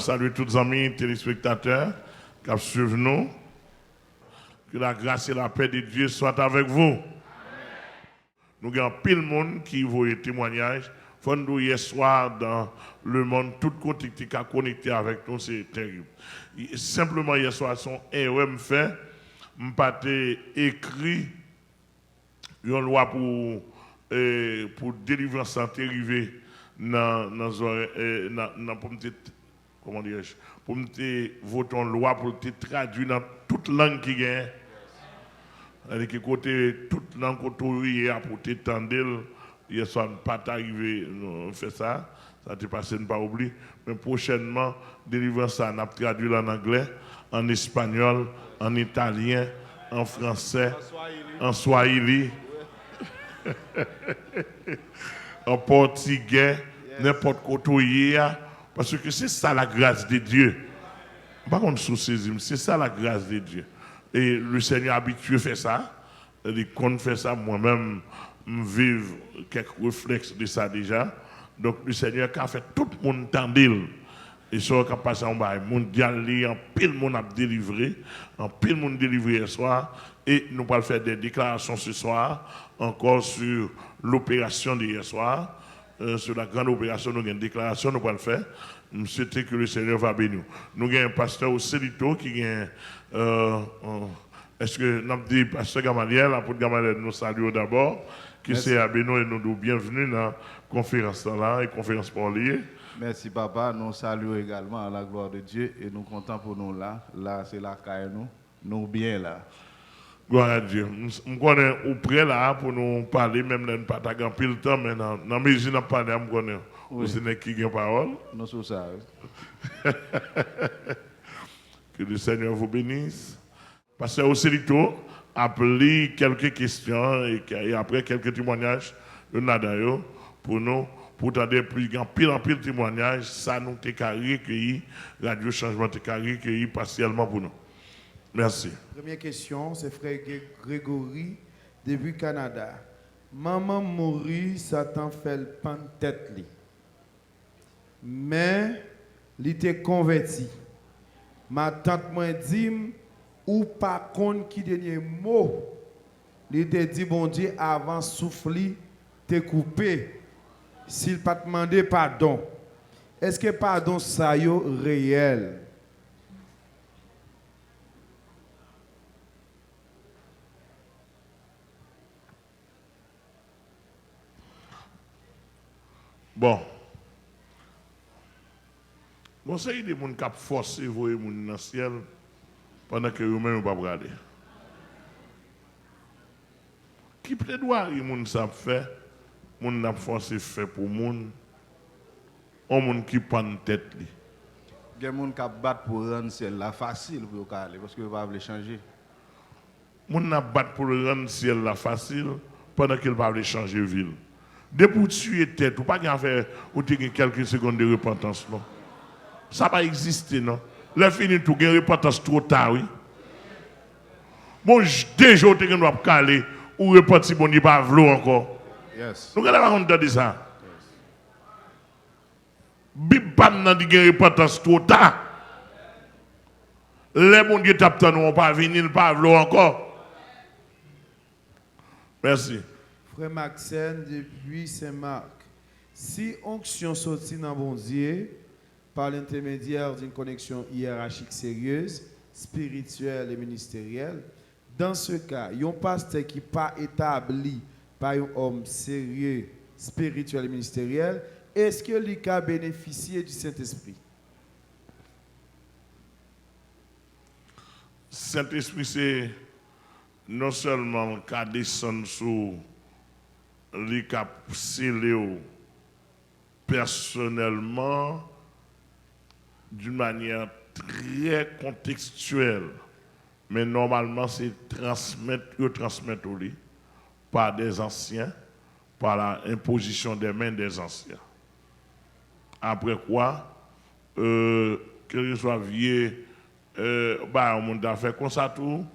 saluer tous les amis téléspectateurs qui suivent nous. Que la grâce et la paix de Dieu soient avec vous. Nous avons pile de monde qui voit témoignage. Nous hier soir dans le monde, tout côté qui est connecté avec nous, c'est terrible. Simplement hier soir, son erreur me fait, je pas écrit une loi pour délivrer santé arrivée pour me voter une loi pour te traduire dans toute langue qui gagne. Avec côté toute langue côté pour te tendre. Hier soir, pas arrivé, on fait ça, ça t'est passé, ne pas oublier. Mais prochainement, délivrer ça, on a traduit en anglais, en espagnol, en italien, en français, en swahili, en portugais, n'importe quoi, parce que c'est ça la grâce de Dieu. Par contre, c'est ça la grâce de Dieu. Et le Seigneur habitué fait ça, il compte faire ça moi-même. Vivre quelques réflexes de ça déjà. Donc le Seigneur a fait tout le monde tendil. Et ça qui a passé en bas, mondial, en pile monde a délivré, en pile monde délivré ce soir. Et nous allons faire des déclarations ce soir, encore sur l'opération d'hier soir. Sur la grande opération, nous avons une déclaration, nous allons le faire. Nous souhaitons que le Seigneur va bénir. Nous avons un pasteur au Célito qui est. Est-ce que nous avons dit, pasteur Gamaliel, pour Gamaliel, nous saluons d'abord. Qui c'est à Benoît et nous nous bienvenue dans la conférence là et conférence pour lier. Merci papa, nous saluons également à la gloire de Dieu et nous comptons pour nous là. Là c'est la caille nous bien là. Gloire à Dieu. Nous connaissons au près là pour nous parler, même là nous pas tant pile temps mais dans mes yeux nous parler nous connaissons. Vous savez qui a parole. Nous sommes ça. Que le Seigneur vous bénisse. Pasteur Océlito appeler quelques questions et après quelques témoignages de Nadayo pour nous, pour tenter plus grand pile en pile témoignages, ça nous t'a recueilli, Radio Changement t'a recueilli partiellement pour nous. Merci. Première question, c'est frère Grégory depuis Canada. Maman mourit, Satan fait le pan de tête li. Mais il était converti. Ma tante m'a dit ou pas contre qui dernier mot. Il te dit bon Dieu avant souffler te coupé s'il pas te demander pardon. Est-ce que pardon ça yo réel? Bon. Bon, c'est des gens qui ont forcé voyer moun dans le ciel pendant que vous-même pas regarder. Qui plaidoirie moun ça fait, moun n'a forcé fait pour moun, on moun qui prend tête li. Il y a des gens qui battent pour rendre ciel là facile pour aller parce que ne va pas changer. Moun n'a battre pour rendre ciel là facile pendant qu'il va changer ville. Depuis tuer tête, ou pas qu'à faire ou quelques secondes de repentance non. Ça va exister non. Le fini tout gain repentance trop tard oui. Bon déjà tu dois caler ou repentir bon il pas vlo encore. Yes. Nous allons entendre ça. Bib bam nan di gain repentance trop tard. Les bon Dieu tape tant nous pas venir pas vlo encore. Merci. Frère Maxime depuis Saint-Marc. Si onction sortit dans bon Dieu par l'intermédiaire d'une connexion hiérarchique sérieuse, spirituelle et ministérielle, dans ce cas, un pasteur qui n'est pas établi par un homme sérieux, spirituel et ministériel, est-ce que lui a bénéficié du Saint-Esprit? Saint-Esprit, c'est non seulement qu'à descendre sur les cap scellé personnellement, d'une manière très contextuelle, mais normalement c'est transmettre par des anciens, par l'imposition des mains des anciens. Après quoi, que ce soit vieux, on a fait comme ça tout,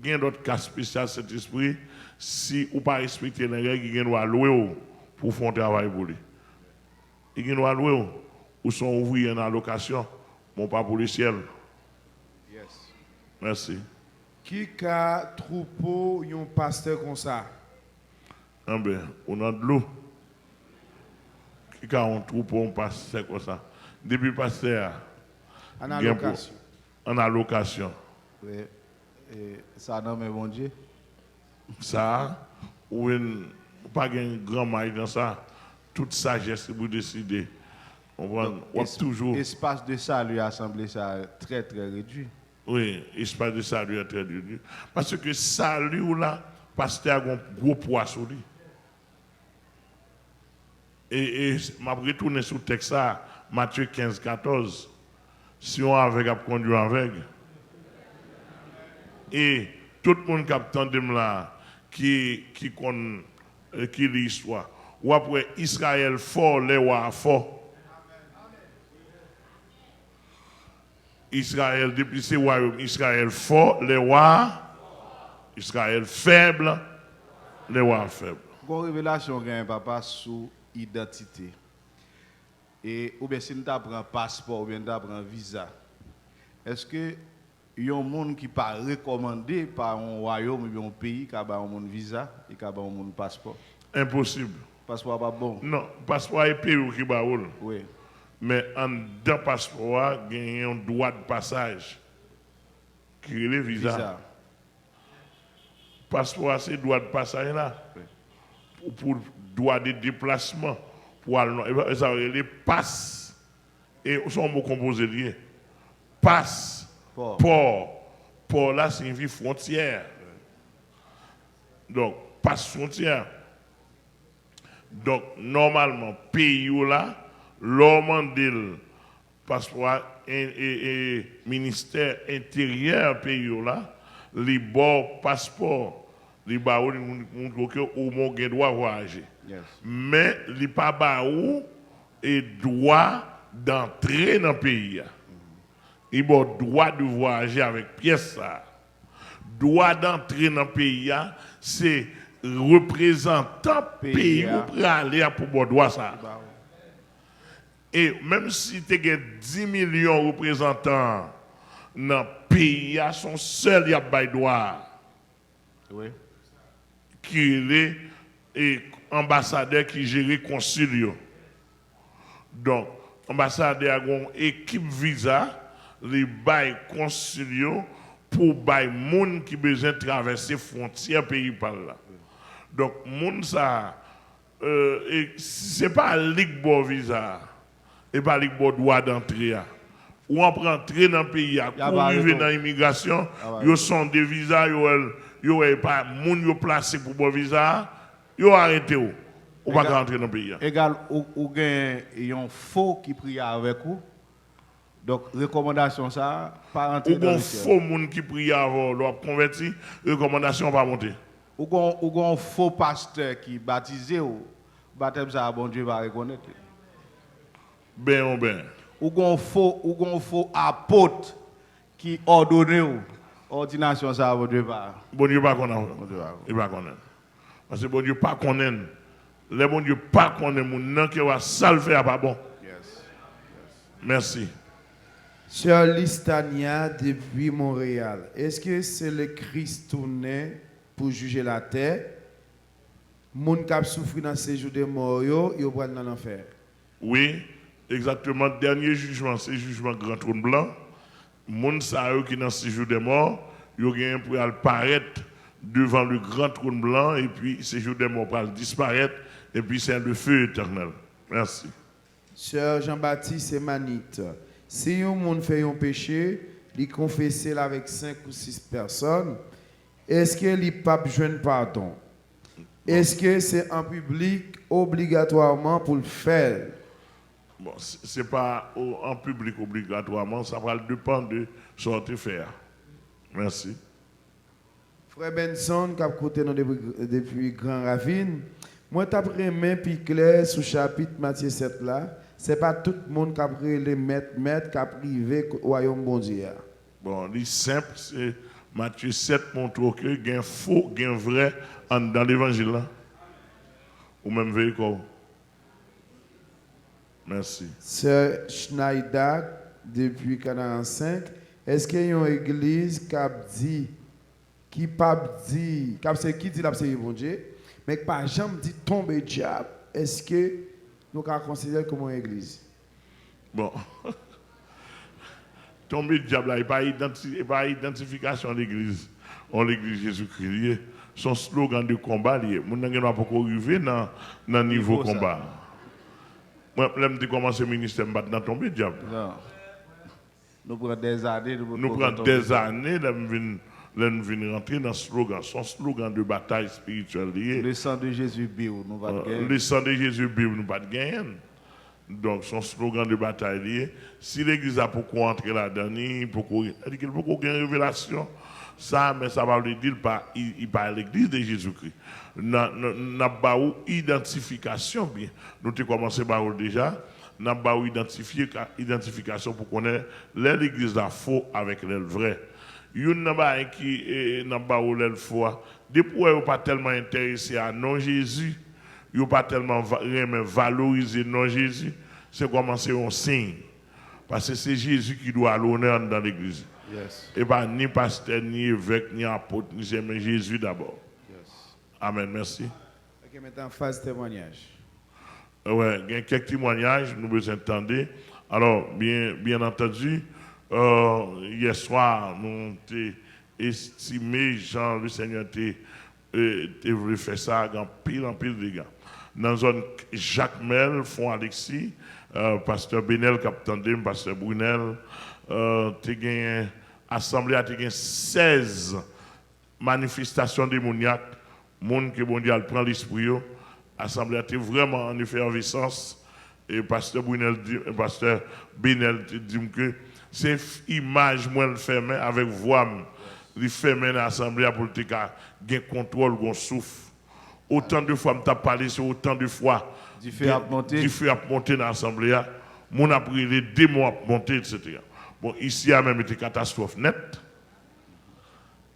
il y a d'autres cas spéciaux cet esprit, si ou pas respecter les règles, il doit louer pour faire un travail pour lui. Il doit louer ou sont ouvriers en allocation mon pas pour le ciel. Yes. Merci. Qui a troupeau un pasteur comme ça? Ah ben, on a de l'eau. Qui a un troupeau, on passe comme ça. Depuis pasteur, En allocation. en allocation. Oui. Et ça non mais bon Dieu. Ça, ou pas un grand maille dans ça, toute sagesse vous décidez. On va toujours. Espace de salut assemblée ça très très réduit. Oui, espace de salut est très réduit. Parce que salut là, pasteur a un gros poids sur lui. Et je vais retourner sur le texte ça, Matthieu 15, 14. Si on avec a conduit avec. Et tout le monde qui a entendu là, qui lit l'histoire. Ou après Israël fort, les rois forts. Israël, depuis ce royaume, Israël fort, les rois. Israël faible, les rois faibles. Une révélation gagne papa sous identité. Et ou bien si nous avons passeport ou bien nous avons visa. Est-ce que il y a un monde qui pas recommandé par un royaume ou bien un pays qui a un visa et qui a un passeport? Impossible. Passeport pas bon. Non, passeport est pays qui va rouler. Oui. Mais en dans passeport, il y a un droit de passage qui est le visa. Passeport, c'est droit de passage là. Oui. Pour droit de déplacement. Pour aller, ça les passes. Et son mot composé lié. Passe. Port là signifie frontière. Donc, passe frontière. Donc, normalement, pays là, l'homme dit passeport et ministère intérieur pays là, les bords passeport, les baou montre que au moins droit voyager. Yes. Mais les pas baou et droit d'entrer dans le pays. Il a droit de voyager avec pièce ça. Droit d'entrer dans le pays, c'est représentant pays pour aller pour droit ça. Et même si tu as 10 millions de représentants dans le pays, son seul y a droit. Oui. Qui est ambassadeur qui gère consul. Donc, ambassadeur a une équipe visa, les bail consul pour bail monde qui besoin de traverser frontières pays par là. Donc, monde ça, c'est pas ligue bon visa, et pas ligue bon droit d'entrée. Ou on prend entrer dans le pays, pour arriver dans l'immigration, ils sont des visas, ils n'ont pas moun yo placé pour bon visa, ils ont arrêté ou pas rentrer dans le pays. Égal, ou gagne un faux qui prie avec vous. Donc, recommandation ça, pas rentrer dans le ciel. Ou un faux moun qui prie avant, leur converti, recommandation pas monter. Ou un faux pasteur qui baptisé ou baptême ça, bon Dieu va reconnaître. Ben. Ou un faux apôtre qui ordonne ou ordination ça, bon Dieu va. Bon Dieu pas connaître. Il va connaître. Parce que bon Dieu pas connaître. Les bon Dieu pas connaître moun nan qui va salver pas bon. Yes. Merci. Sœur Listania depuis Montréal, est-ce que c'est le Christ tourné pour juger la terre? Moun qui a souffert dans ces jours de mort, ils vont dans l'enfer. Oui, exactement. Dernier jugement, c'est le jugement grand trône blanc. Moun sa qui dans ces jours de mort, ils ont pour apparaître devant le grand trône blanc et puis ces jours de mort pour disparaître et puis c'est le feu éternel. Merci. Sœur Jean-Baptiste et Manite, si un monde fait un péché, il confesse avec 5 ou 6 personnes, est-ce que les papes joignent pardon? Est-ce que c'est en public obligatoirement pour le faire? Bon, ce n'est pas en public obligatoirement, ça va dépendre de ce qu'on va faire. Merci. Frère Benson, qui a côté depuis Grand Ravine, moi, je suis main puis clair sur le chapitre Matthieu 7 là. Ce n'est pas tout le monde qui a pris les maîtres qui a privé au royaume bon Dieu. Bon, c'est simple, c'est Matthieu 7 montre que il y a un faux, il y a un vrai dans l'évangile là. Ou même véhicule. Merci. Sœur Schneider, depuis 45. Est-ce qu'il y a une église qui dit, qui dit la c'est bon Dieu, mais qui pas jamais dit tomber diable? Est-ce que nous pouvons considérer comme une église? Bon. Tomber diable, il n'y a pas d'identification de l'église. On l'église Jésus-Christ. Son slogan de combat, mon n'a pas arrivé dans le niveau combat. Moi, je dis comment ce ministère me bat dans tomber diable. Non. Nous prenons des années. Nous prenons des années de rentrer dans ce slogan. Son slogan de bataille spirituelle. Le sang de Jésus biou, nous pas de gagner. Le sang de Jésus biou, nous pas de gagner. Donc, son slogan de bataille, si l'église a pour entrer là-dedans, il peut gagner une révélation. Ça, mais ça va le dire, il parle de l'église de Jésus-Christ. Nous avons une identification, bien. Nous avons commencé par déjà. Nous avons une identification pour connaître l'église la faux avec le vrai. Il y a un qui n'a pas eu faux. Depuis qu'ils ne sont pas tellement intéressés à non-Jésus, ils ne sont pas tellement valorisé non-Jésus, c'est commencer un signe. Parce que c'est Jésus qui doit l'honneur dans l'église. Yes. Et pas ni pasteur, ni évêque, ni apôtre, ni mais Jésus d'abord. Yes. Amen, merci. Ok, maintenant, phase témoignage. Ouais, il y a quelques témoignages, nous vous entendez. Alors, bien entendu, hier soir, nous avons estimé, Jean, le Seigneur a voulu faire ça en pile de dégâts. Dans la zone Jacques Mel, Fond Alexis, pasteur Benel, capitaine pasteur Brunel, l'Assemblée a gagné 16 manifestations démoniaques. Monde que mondial prend l'esprit. L'Assemblée a été vraiment en effervescence. Et pasteur Benel dit que c'est image moi le fait avec voix, il fait dans l'Assemblée pour te gagner contrôle, qu'on souffle. Autant de fois, je parlé sur autant de fois. Du feu a monté. Du feu a monté dans l'Assemblée. Mon a pris les démons à monter, etc. Bon, ici, il y a même été catastrophe nette.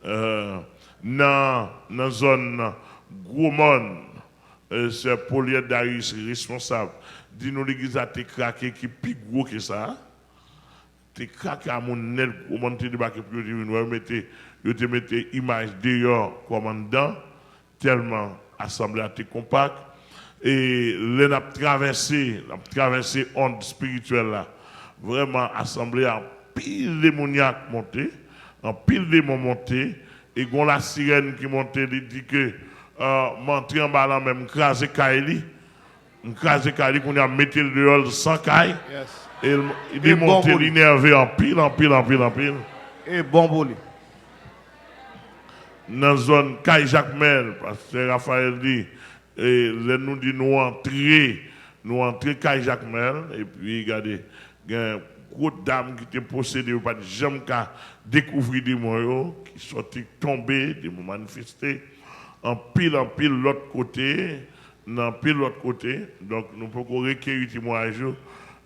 Dans la zone gros monde, c'est Pauliette Darius responsable. Dis-nous, l'église a été craquée qui est plus gros que ça. Tu craqué à mon net, au moment de débarquer, puis vous te mettez image dehors, commandant, tellement l'assemblée a été compacte. Et là, on a traversé onde spirituelle là. Vraiment, l'assemblée a pile démoniaque monté, en pile démon monté, et quand la sirène qui montait, il dit que m'entrer en bas là même, craser Kaili, qu'on a mis le dehors sans Kaili. Yes. Et il est monté, l'énervé en pile. Et bon boulot. Dans la zone Kaili Jacques Mel, parce que Raphaël dit, et nous dit nous entrer Kaili Jacques Mel, et puis regardez, il y a une grosse dame qui était possédée, pas de jamais qu'à découvrir des moyens, qui sont tombés, des mots manifestés, en pile l'autre côté, donc nous pouvons recueillir des témoignages.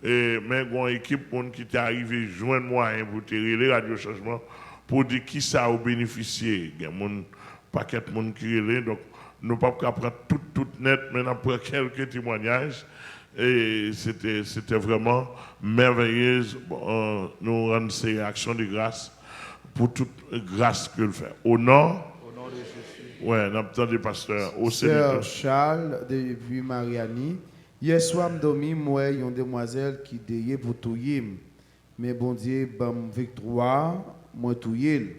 Mais il y a une équipe qui est arrivée joindre moyen pour tirer les radios changement pour dire qui ça a bénéficié. Il y a un paquet de monde qui est donc nous ne pouvons pas prendre tout net, mais nous prenons quelques témoignages. Et c'était vraiment merveilleux. Nous rendons ces actions de grâce pour toute grâce que le fait. Au nom de Jésus. Oui, nous avons des pasteurs. Sœur Charles, depuis Mariani. Hier soir, je dormi, moi, il y a une demoiselle qui déye pour touiller. Mais bon Dieu, bam victoire, moi touiller.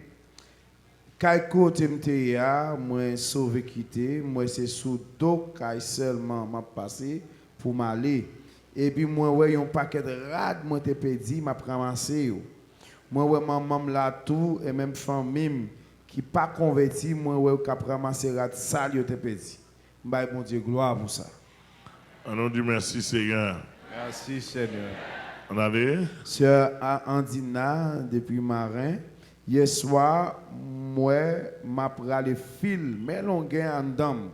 Kaiko temteya, moi sauvé quitté, moi c'est sous dos kai seulement m'a passé pour m'aller. Et puis moi ouais un paquet de rad moi te pédi m'a ramassé yo. Moi ouais maman là tout et même famille qui pas converti moi ouais cap ramasser rad sale yo te pédi. Bah bon Dieu gloire pour ça. On dit merci Seigneur. Merci Seigneur. On allait. Sœur Andina depuis Marin. Hier soir, moi, m'a pris le fil, mais l'on gagne en dame.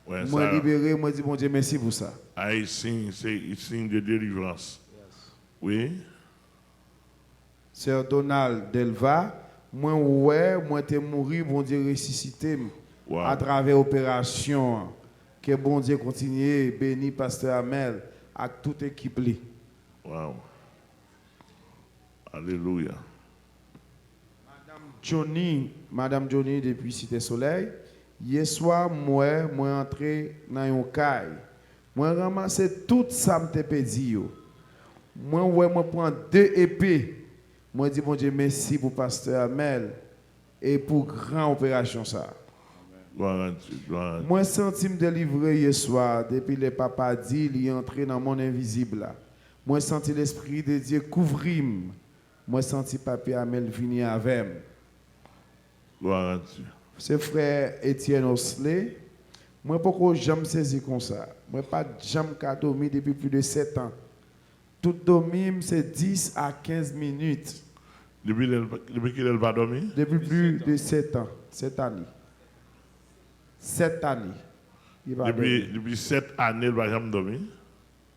Ouais, moi libéré, moi dis bon Dieu merci pour ça. C'est signe de délivrance. Yes. Oui. Sœur Donald Delva, moi t'es mouru, bon Dieu ressuscité à travers l'opération. Que bon Dieu continue béni pasteur Amel à toute équipe. Wow. Alléluia. Madame Johnny depuis Cité Soleil, hier soir, moi entré dans un caille. Moi ramassé tout ça me pédi. Moi prends 2 épées. Moi dis bon Dieu merci pour pasteur Amel et pour grande opération ça. Gloire à Dieu, gloire à Dieu. Moi senti me délivrer hier soir depuis le papa dit il est entré dans mon invisible là. Moi senti l'esprit de Dieu couvrir. Moi senti papa Amel venir avec moi. Gloire à Dieu. C'est frère Étienne Osley. Moi, pourquoi jamais saisi comme ça? Moi, pas jamais dormi depuis plus de 7 ans. Tout dormir, c'est 10 à 15 minutes. Depuis qu'il n'a pas dormi? Depuis plus de 7 ans. 7 années. 7 années. Depuis 7 années, il n'a pas jamais dormi?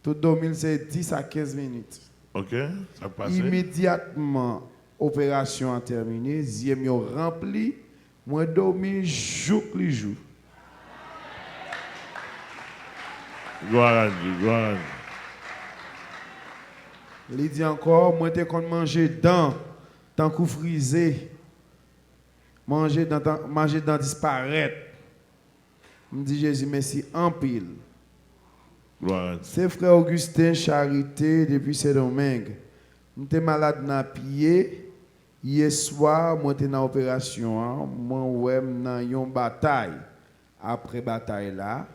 Tout dormir, c'est 10 à 15 minutes. Ok, ça passe. Immédiatement, opération a terminé. Yeux sont remplis. Moi, dormi jour les jours. Gloire à Dieu, gloire à Dieu. Il dit encore, moi, t'es qu'on manger dans, tant qu'on frisé, manger dans disparaître. Me dit Jésus, merci en pile. Gloire à Dieu. C'est frère Augustin Charité depuis Saint-Domingue. J'étais malade dans le pied. Hier soir, moi, j'étais dans l'opération. Moi, ouais, dans une bataille. Après bataille là,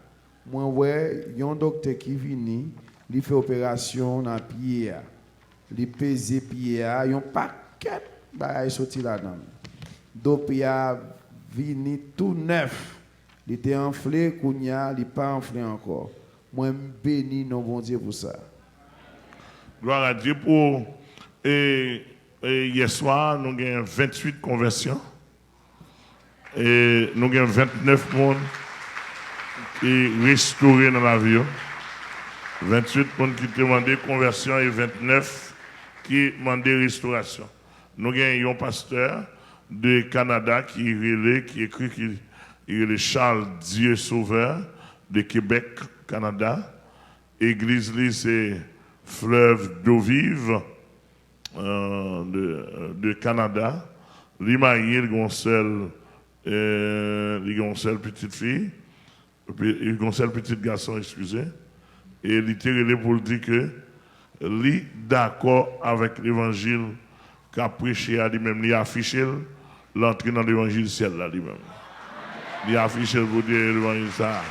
moi, ouais, il y a un docteur qui vient, il fait opération dans le pied. Il pèse le pied. Il y a un paquet de sorti là-dedans. Donc, il a venu tout neuf. Il était enflé, il n'est pas enflé encore. Moi, je bénis nos bon Dieu pour ça. Gloire à Dieu pour. Et hier soir, nous avons 28 conversions. Et nous avons 29 personnes qui sont restaurés dans la vie. 28 personnes qui demandaient conversion et 29 qui demandaient restauration. Nous avons un pasteur de Canada qui écrit qu'il est Charles Dieu Sauveur de Québec, Canada. Église, c'est Fleuve d'eau vive de Canada. Il a une seule petite fille, une seule petite garçon, excusez. Et il était relé pour dire que il est d'accord avec l'évangile qu'a prêché à lui-même, il a affiché l'entrée dans l'évangile ciel là lui-même. Il a affiché pour dire l'évangile ça.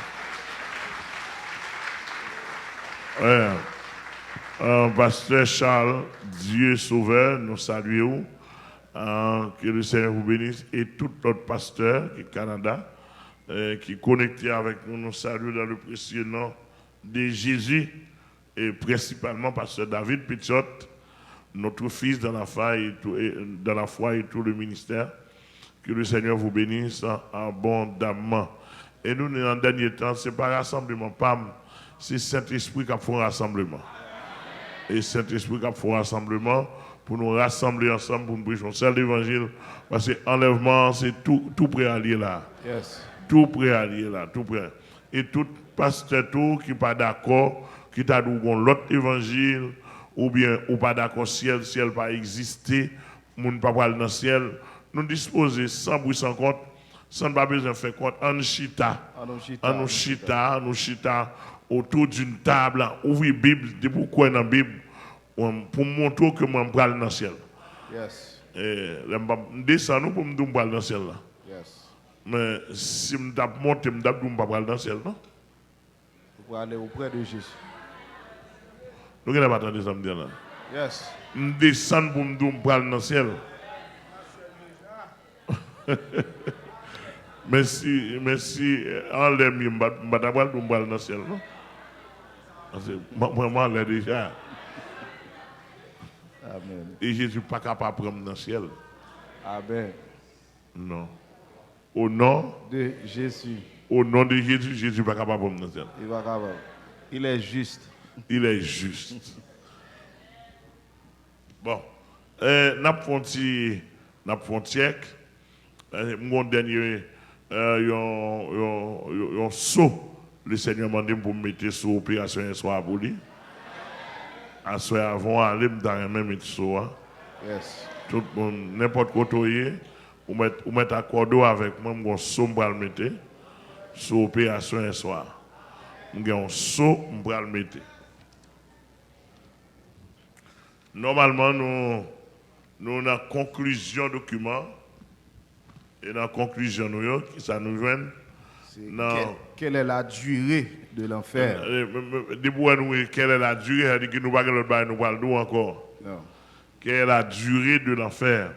Ouais. Pasteur Charles, Dieu Sauveur, nous saluons. Que le Seigneur vous bénisse. Et tout notre pasteur qui est Canada, qui est connecté avec nous, nous saluons dans le précieux nom de Jésus. Et principalement pasteur David Petiot, notre fils dans la foi et tout le ministère. Que le Seigneur vous bénisse abondamment. Et nous, en dernier temps, ce n'est pas rassemblement, c'est Saint-Esprit qui a fait un rassemblement. Et Saint-Esprit qui a fait un rassemblement pour nous rassembler ensemble, pour nous prêcher un seul évangile. Parce que l'enlèvement, c'est tout prêt à aller là. Yes. Tout prêt à aller là, tout prêt. Et tout pasteur qui n'est pas d'accord, qui t'a dit l'autre évangile, ou bien ou pas d'accord, ciel pas exister, moun pas aller dans le ciel, nous disposer sans bruit, sans compte, sans pas besoin de faire compte, en chita autour d'une table, ouvrir la Bible, de pourquoi dans la Bible, pour montrer que moi je vais dans le ciel. Yes. Je descends pour me dire que je vais dans le ciel. Yes. Mais si je monte, je ne vais pas aller dans le ciel. Non? Pour aller auprès de Jésus. Vous n'avez pas entendu ça me dire là? Yes. Je descends pour me dire que je vais aller dans le ciel. Merci, enlève je vais aller dans le ciel. Non? Moi, je l'ai déjà. Amen. Et Jésus n'est pas capable de prendre dans le ciel. Amen. Non. Au nom De Jésus. Au nom de Jésus, Jésus n'est pas capable de prendre dans le ciel. Il va capable. Il est juste. Il est juste. Bon. N'a pas mon dernier, un saut. Le Seigneur m'a dit pour me mettre sur l'opération un soir pour lui. À ce soir avant, aller me dans même saut. Yes. Tout le monde, n'importe quoi, ou mettre accord avec moi, je vais sombre le mettre sur l'opération un soir. Je vais un saut, je vais le mettre. Normalement, nous avons une conclusion document. Et dans la conclusion, ça nous joint. Quelle est la durée de l'enfer? Quelle est la durée? Elle dit que nous ne parlons pas encore. Non. Quelle est la durée de l'enfer?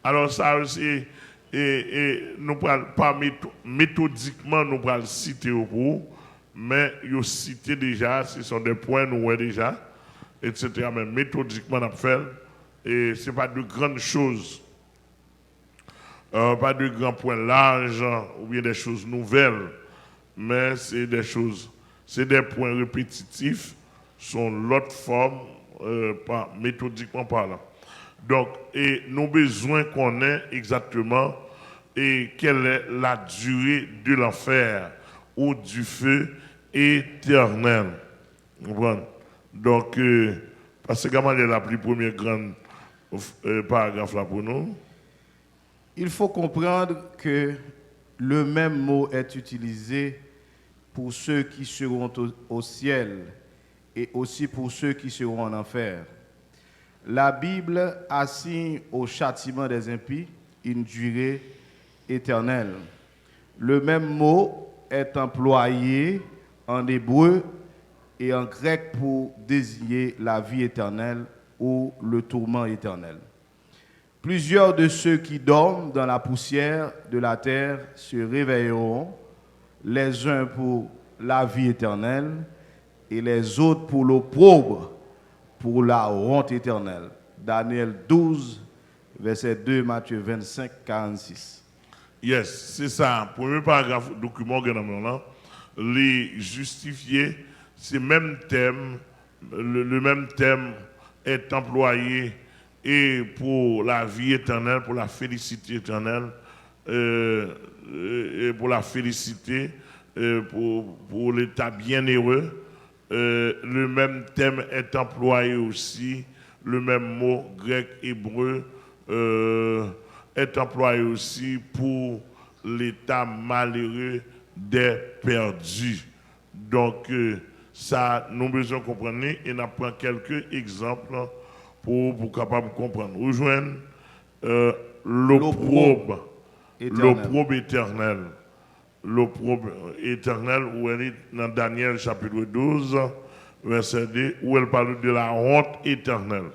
Alors, ça aussi, nous parlons pas méthodiquement, nous parlons citer au bout, mais nous citer déjà, ce sont des points nous voyons déjà, etc. Mais méthodiquement, on a fait, et ce n'est pas de grandes choses. Pas de grands points larges ou bien des choses nouvelles, mais c'est des choses, c'est des points répétitifs, sont l'autre forme, méthodiquement parlant. Donc, et nous avons besoin qu'on ait exactement quelle est la durée de l'enfer ou du feu éternel. Vous comprenez? Donc, parce que comment est la plus première grande paragraphe là pour nous? Il faut comprendre que le même mot est utilisé pour ceux qui seront au ciel et aussi pour ceux qui seront en enfer. La Bible assigne au châtiment des impies une durée éternelle. Le même mot est employé en hébreu et en grec pour désigner la vie éternelle ou le tourment éternel. Plusieurs de ceux qui dorment dans la poussière de la terre se réveilleront, les uns pour la vie éternelle et les autres pour l'opprobre, pour la honte éternelle. Daniel 12, verset 2, Matthieu 25, 46. Yes, c'est ça. Premier paragraphe du document que nous avons, les justifier, c'est même thème, le même thème est employé et pour la vie éternelle, pour la félicité éternelle, et pour la félicité, pour l'état bienheureux. Le même thème est employé aussi, le même mot grec hébreu est employé aussi pour l'état malheureux des perdus. Donc, ça, nous avons besoin de comprendre et nous prenons quelques exemples pour capable de comprendre. Rejoindre l'opprobre éternel. L'opprobre éternel, où elle est dans Daniel chapitre 12, verset 2, où elle parle de la honte éternelle.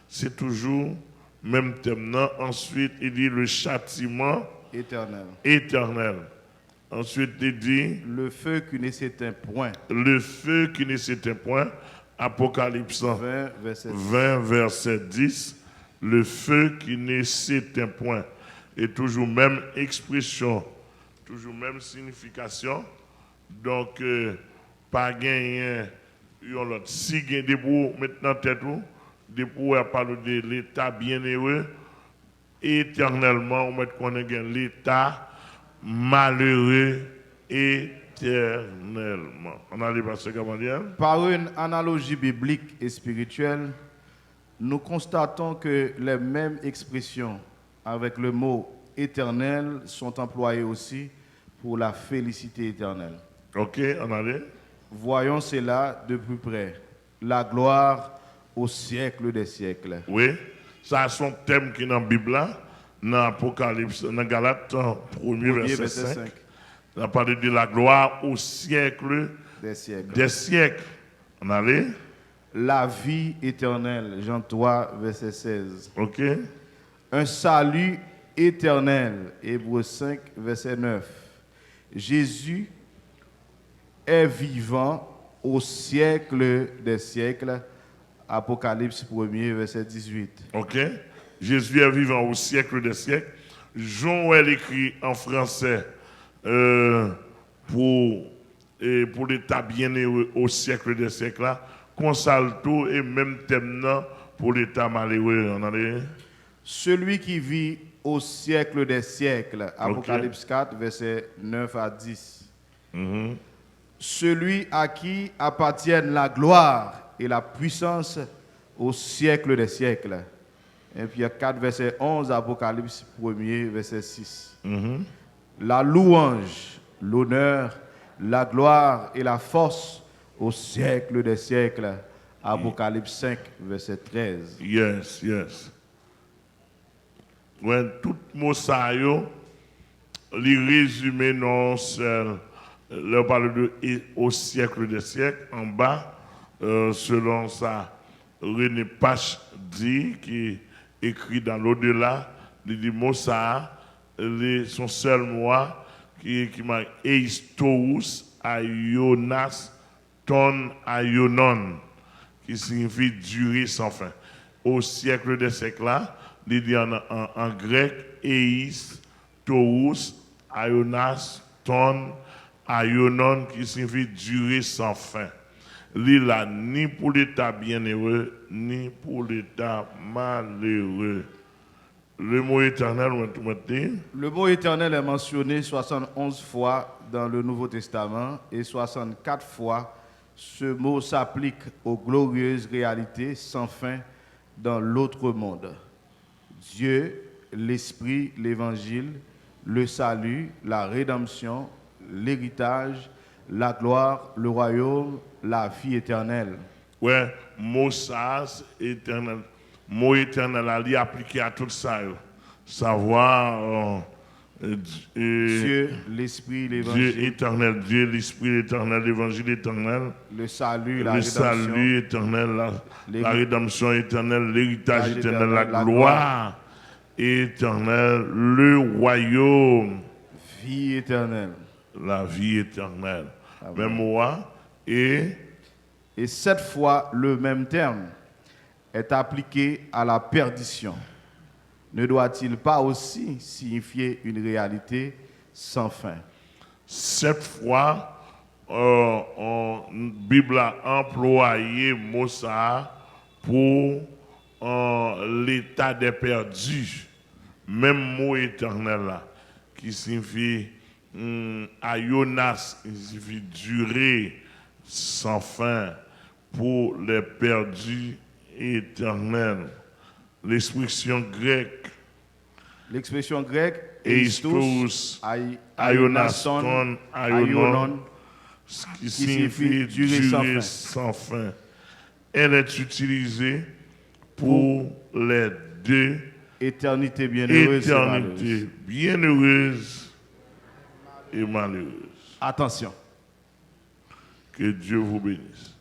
C'est toujours même thème. Ensuite, il dit le châtiment éternel. Ensuite, il dit le feu qui ne s'éteint point. Le feu qui ne s'éteint point. Apocalypse 20, verset 10. Le feu qui ne s'éteint point. Et toujours même expression, toujours même signification. Donc, pas gagner, si gagne des bouts maintenant tête ou, des bouts à parler de l'état bienheureux, éternellement, on met qu'on a l'état malheureux éternellement. On a les passer comment dire? Par une analogie biblique et spirituelle, nous constatons que les mêmes expressions avec le mot éternel sont employées aussi pour la félicité éternelle. Ok, on a les. Voyons cela de plus près. La gloire au siècle des siècles. Oui, ça c'est un thème qui est dans la Bible, dans l'Apocalypse, dans Galates 1er verset 5. On a parlé de la gloire au siècle des siècles. On a les. La vie éternelle, Jean 3, verset 16. Ok. Un salut éternel, Hébreux 5, verset 9. Jésus est vivant au siècle des siècles, Apocalypse 1er, verset 18. Ok. Jésus est vivant au siècle des siècles. Jean elle écrit en français pour l'état bienheureux au siècle des siècles là. Consalto et même thème pour l'état malheureux. Celui qui vit au siècle des siècles, Apocalypse 4, verset 9 à 10. Celui à qui appartiennent la gloire et la puissance au siècle des siècles. Et Pierre 4, verset 11, Apocalypse 1er, verset 6. La louange, l'honneur, la gloire et la force au siècle des siècles. Apocalypse 5, verset 13. Yes, yes. When tout mot ça yo, li résumé non seul, le parle de au siècle des siècles, en bas, selon ça, René Pache dit, qui écrit dans l'au-delà, il dit mot ça, son seul mot qui m'a eistous aionas ton aionon, qui signifie durer sans fin. Au siècle des siècles là, il dit en grec eis, tous, aionas, ton, aionon, qui signifie durer sans fin. Il là ni pour l'état bienheureux, ni pour l'état malheureux. Le mot éternel, le mot éternel est mentionné 71 fois dans le Nouveau Testament et 64 fois ce mot s'applique aux glorieuses réalités sans fin dans l'autre monde. Dieu, l'Esprit, l'Évangile, le salut, la rédemption, l'héritage, la gloire, le royaume, la vie éternelle. Ouais, mot ça, éternel. Mot éternel, il est appliqué à tout ça. Savoir Dieu, l'Esprit, l'Évangile. Dieu éternel, Dieu, l'Esprit éternel, l'Évangile éternel. Le salut, la le rédemption. Salut éternel, la rédemption éternelle, l'héritage éternel, la gloire éternelle, le royaume. Vie éternelle. La vie éternelle. Même moi, et cette fois, le même terme est appliqué à la perdition. Ne doit-il pas aussi signifier une réalité sans fin? Cette fois, la Bible a employé mot ça pour l'état des perdus. Même mot éternel là, qui signifie aionas, qui signifie durer sans fin pour les perdus éternels. L'expression grecque. L'expression grecque eistos, aionaston, aionon, qui signifie durer sans fin. Elle est utilisée pour les deux éternités bienheureuses et malheureuses. Attention. Que Dieu vous bénisse.